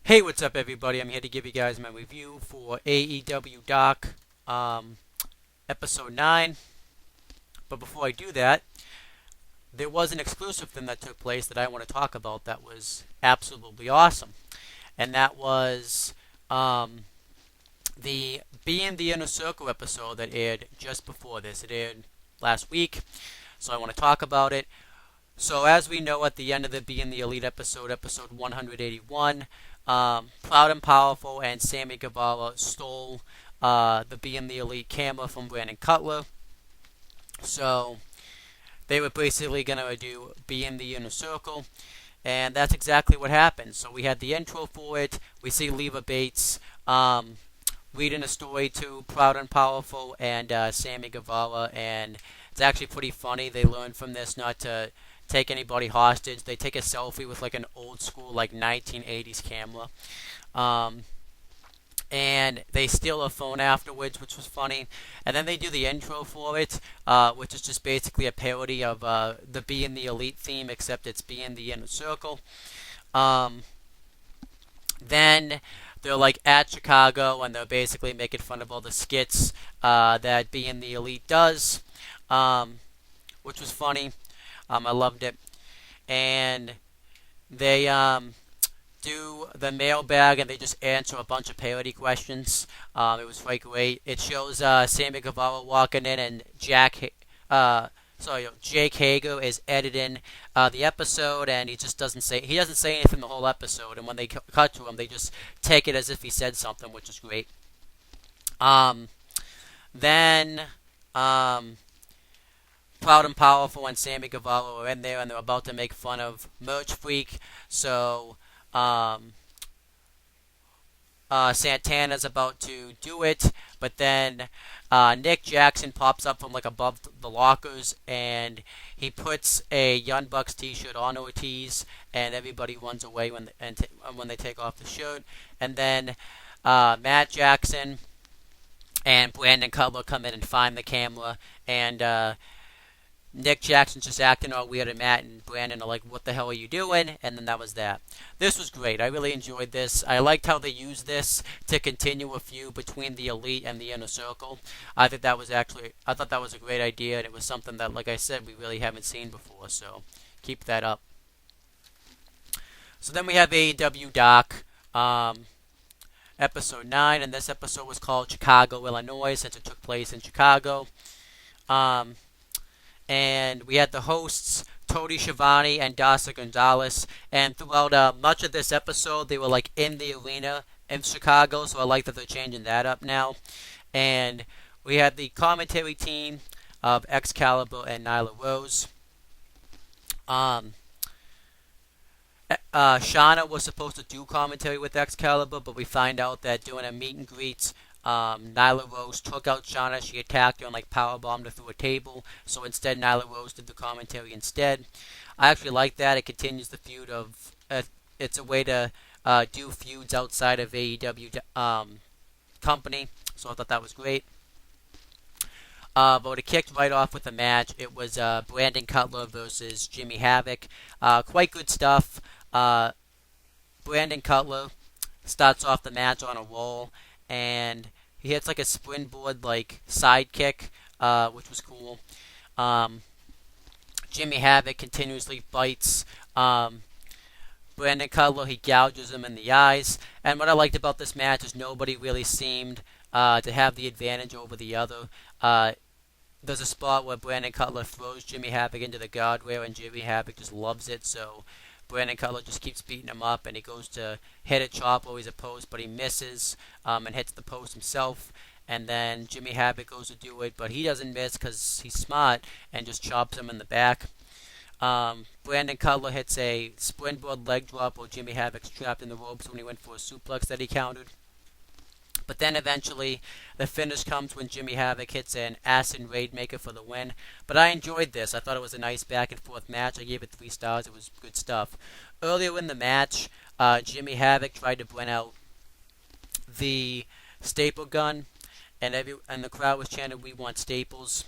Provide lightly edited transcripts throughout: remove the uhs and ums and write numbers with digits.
Hey, what's up, everybody? I'm here to give you guys my review for AEW Dark, Episode 9. But before I do that, there was an exclusive thing that took place that I want to talk about that was absolutely awesome. And that was the Be in the Inner Circle episode that aired just before this. It aired last week, so I want to talk about it. So, as we know, at the end of the Be in the Elite episode, episode 181, Proud and Powerful and Sammy Guevara stole the Be in the Elite camera from Brandon Cutler. So, they were basically going to do Be in the Inner Circle, and that's exactly what happened. So, we had the intro for it. We see Leva Bates reading a story to Proud and Powerful and Sammy Guevara, and it's actually pretty funny. They learned from this not to take anybody hostage. They take a selfie with like an old school like 1980s camera, and they steal a phone afterwards, which was funny. And then they do the intro for it, which is just basically a parody of the Be in the Elite theme, except it's Be in the Inner Circle. Then they're like at Chicago, and they're basically making fun of all the skits that Be in the Elite does, which was funny. I loved it. And they do the mailbag, and they just answer a bunch of parody questions. It was quite great. It shows Sammy Guevara walking in, and Jake Hager is editing the episode, and he doesn't say anything the whole episode. And when they cut to him, they just take it as if he said something, which is great. Then Proud and Powerful and Sammy Guevara are in there, and they're about to make fun of Merch Freak. So Santana's about to do it, but then Nick Jackson pops up from like above the lockers, and he puts a Young Bucks t-shirt on Ortiz, and everybody runs away when they take off the shirt. And then Matt Jackson and Brandon Cutler come in and find the camera, and Nick Jackson's just acting all weird, and Matt and Brandon are like, "What the hell are you doing?" And then that was that. This was great. I really enjoyed this. I liked how they used this to continue a feud between the Elite and the Inner Circle. I thought that was a great idea, and it was something that, like I said, we really haven't seen before. So keep that up. So then we have AEW Doc, episode 9, and this episode was called Chicago, Illinois, since it took place in Chicago. And we had the hosts, Tony Schiavone and Dasa Gonzalez, and throughout much of this episode, they were like in the arena in Chicago, so I like that they're changing that up now. And we had the commentary team of Excalibur and Nyla Rose. Shauna was supposed to do commentary with Excalibur, but we find out that during a meet and greet, Nyla Rose took out Shauna. She attacked her and like powerbombed her through a table. So instead, Nyla Rose did the commentary instead. I actually like that. It continues the feud of. It's a way to do feuds outside of AEW company. So I thought that was great. But it kicked right off with the match. It was Brandon Cutler versus Jimmy Havoc. Quite good stuff. Brandon Cutler starts off the match on a roll, and he hits like a springboard like side kick, which was cool. Jimmy Havoc continuously bites Brandon Cutler. He gouges him in the eyes. And what I liked about this match is nobody really seemed to have the advantage over the other. There's a spot where Brandon Cutler throws Jimmy Havoc into the guardrail, and Jimmy Havoc just loves it. So Brandon Cutler just keeps beating him up, and he goes to hit a chop where he's a post, but he misses and hits the post himself. And then Jimmy Havoc goes to do it, but he doesn't miss because he's smart and just chops him in the back. Brandon Cutler hits a springboard leg drop while Jimmy Havoc's trapped in the ropes when he went for a suplex that he countered. But then eventually the finish comes when Jimmy Havoc hits an acid raidmaker for the win. But I enjoyed this. I thought it was a nice back and forth match. I gave it 3 stars. It was good stuff. Earlier in the match, Jimmy Havoc tried to bring out the staple gun, and the crowd was chanting, "We want staples."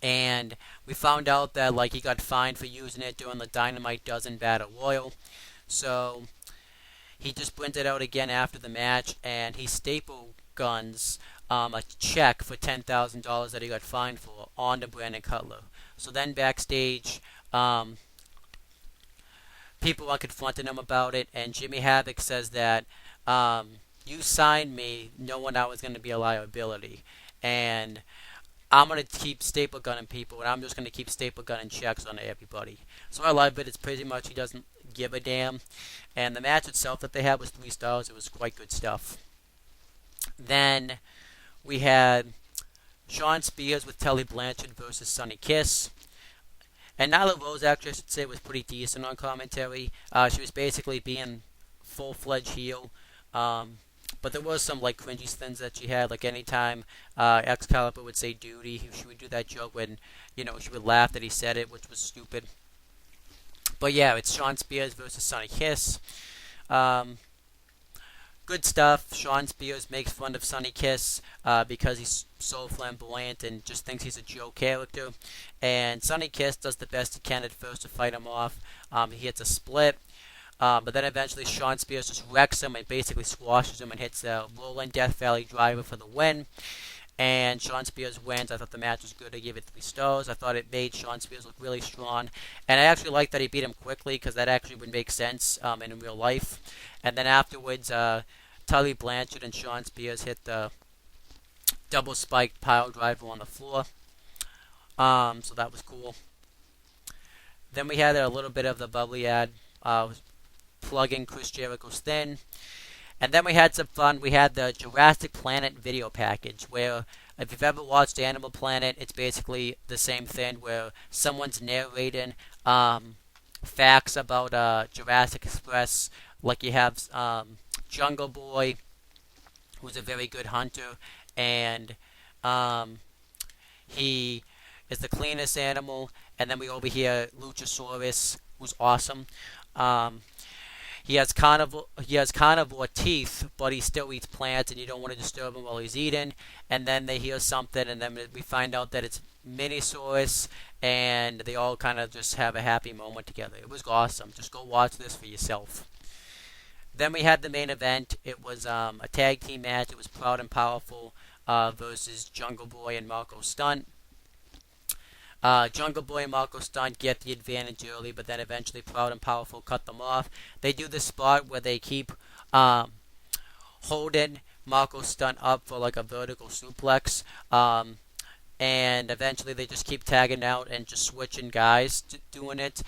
And we found out that he got fined for using it during the Dynamite Dozen Battle Royal. So he just printed out again after the match, and he staple guns a check for $10,000 that he got fined for onto Brandon Cutler. So then backstage, people are confronting him about it, and Jimmy Havoc says that you signed me knowing I was going to be a liability, and I'm going to keep staple gunning people, and I'm just going to keep staple gunning checks on everybody. So I love it. It's pretty much he doesn't give a damn. And the match itself that they had was 3 stars. It was quite good stuff. Then we had Sean Spears with Tully Blanchard versus Sonny Kiss. And Nyla Rose, actually, I should say, was pretty decent on commentary. She was basically being full-fledged heel. But there was some like cringy things that she had, like anytime Excalibur would say duty, she would do that joke when, she would laugh that he said it, which was stupid. But yeah, it's Sean Spears versus Sonny Kiss. Good stuff. Sean Spears makes fun of Sonny Kiss because he's so flamboyant and just thinks he's a Joe character. And Sonny Kiss does the best he can at first to fight him off. He hits a split. But then eventually Sean Spears just wrecks him and basically squashes him and hits a rolling Death Valley driver for the win. And Sean Spears wins. I thought the match was good. I gave it 3 stars. I thought it made Sean Spears look really strong. And I actually like that he beat him quickly because that actually would make sense in real life. And then afterwards, Tully Blanchard and Sean Spears hit the double spiked pile driver on the floor. So that was cool. Then we had a little bit of the bubbly ad. Plugging Chris Jericho's Thin. And then we had some fun. We had the Jurassic Planet video package, where if you've ever watched Animal Planet, it's basically the same thing, where someone's narrating facts about Jurassic Express. Like you have Jungle Boy, who's a very good hunter, and he is the cleanest animal. And then we over here Luchasaurus, who's awesome. He has carnivore teeth, but he still eats plants, and you don't want to disturb him while he's eating. And then they hear something, and then we find out that it's Minisaurus, and they all kind of just have a happy moment together. It was awesome. Just go watch this for yourself. Then we had the main event. It was a tag team match. It was Proud and Powerful versus Jungle Boy and Marco Stunt. Jungle Boy and Marco Stunt get the advantage early, but then eventually Proud and Powerful cut them off. They do this spot where they keep holding Marco Stunt up for like a vertical suplex, and eventually they just keep tagging out and just switching guys doing it.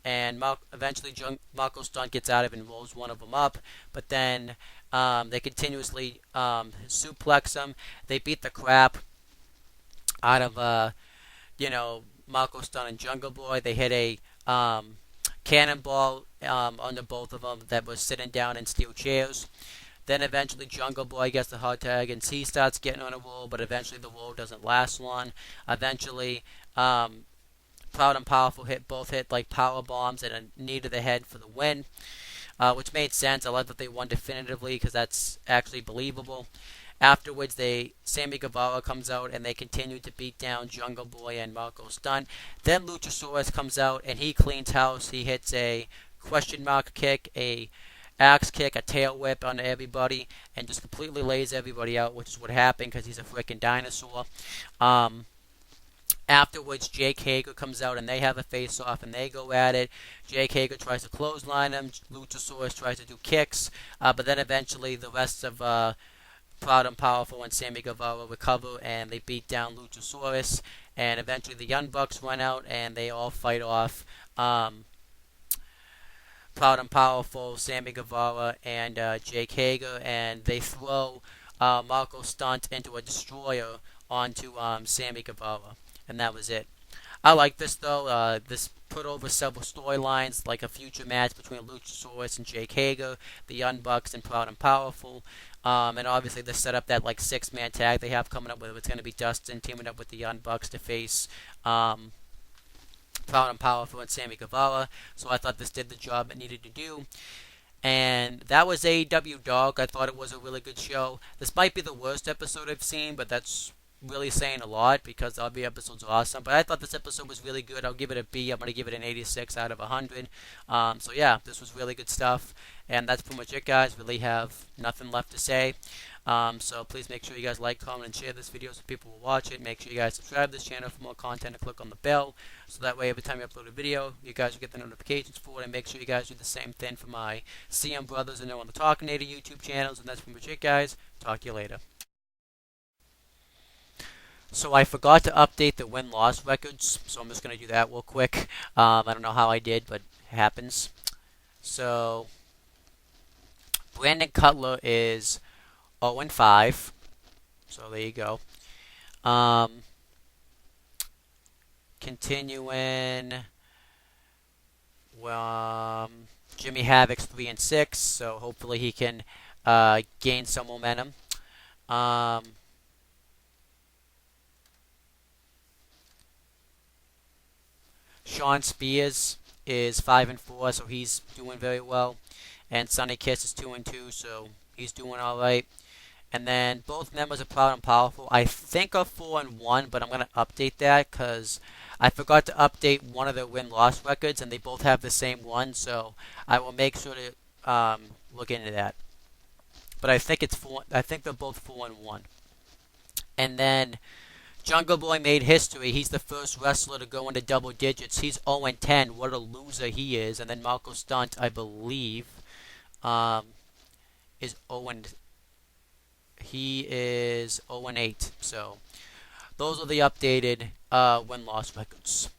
And eventually Marco Stunt gets out of it and rolls one of them up, but then they continuously suplex him. They beat the crap out of Marco Stunt and Jungle Boy. They hit a cannonball under both of them that was sitting down in steel chairs. Then eventually Jungle Boy gets the hot tag and he starts getting on a roll, but eventually the roll doesn't last long. Eventually, Proud and Powerful both hit like power bombs and a knee to the head for the win, which made sense. I love that they won definitively because that's actually believable. Afterwards, Sammy Guevara comes out and they continue to beat down Jungle Boy and Marco Stunt. Then Luchasaurus comes out and he cleans house. He hits a question mark kick, a axe kick, a tail whip on everybody, and just completely lays everybody out, which is what happened because he's a freaking dinosaur. Afterwards, Jake Hager comes out and they have a face-off and they go at it. Jake Hager tries to clothesline him. Luchasaurus tries to do kicks, but then eventually the rest of Proud and Powerful and Sammy Guevara recover and they beat down Luchasaurus, and eventually the Young Bucks run out and they all fight off Proud and Powerful, Sammy Guevara, and Jake Hager, and they throw Marco Stunt into a destroyer onto Sammy Guevara, and that was it. I like this though. This put over several storylines, like a future match between Luchasaurus and Jake Hager, the Young Bucks, and Proud and Powerful. And obviously this set up that like 6-man tag they have coming up with. It's going to be Dustin teaming up with the Young Bucks to face Proud and Powerful and Sammy Guevara. So I thought this did the job it needed to do. And that was AEW Dog. I thought it was a really good show. This might be the worst episode I've seen, but that's really saying a lot because the other episodes are awesome. But I thought this episode was really good. I'll give it a B. I'm going to give it an 86 out of 100. So yeah, this was really good stuff. And that's pretty much it, guys. Really have nothing left to say. So please make sure you guys like, comment, and share this video so people will watch it. Make sure you guys subscribe to this channel for more content and click on the bell. So that way every time you upload a video, you guys will get the notifications for it. And make sure you guys do the same thing for my CM Brothers and No on the Talkinator YouTube channels. And that's pretty much it, guys. Talk to you later. So I forgot to update the win-loss records, so I'm just going to do that real quick. I don't know how I did, but it happens. So Brandon Cutler is 0-5, so there you go. Continuing, Jimmy Havoc's 3-6, so hopefully he can gain some momentum. Sean Spears is 5-4, so he's doing very well. And Sonny Kiss is 2-2, so he's doing all right. And then both members of Proud and Powerful, I think are 4-1, but I'm gonna update that because I forgot to update one of their win-loss records, and they both have the same one. So I will make sure to look into that. But I think it's four. I think they're both 4-1. And then Jungle Boy made history. He's the first wrestler to go into double digits. He's 0-10. What a loser he is. And then Marco Stunt, I believe, is 0. He is 0-8. So those are the updated win-loss records.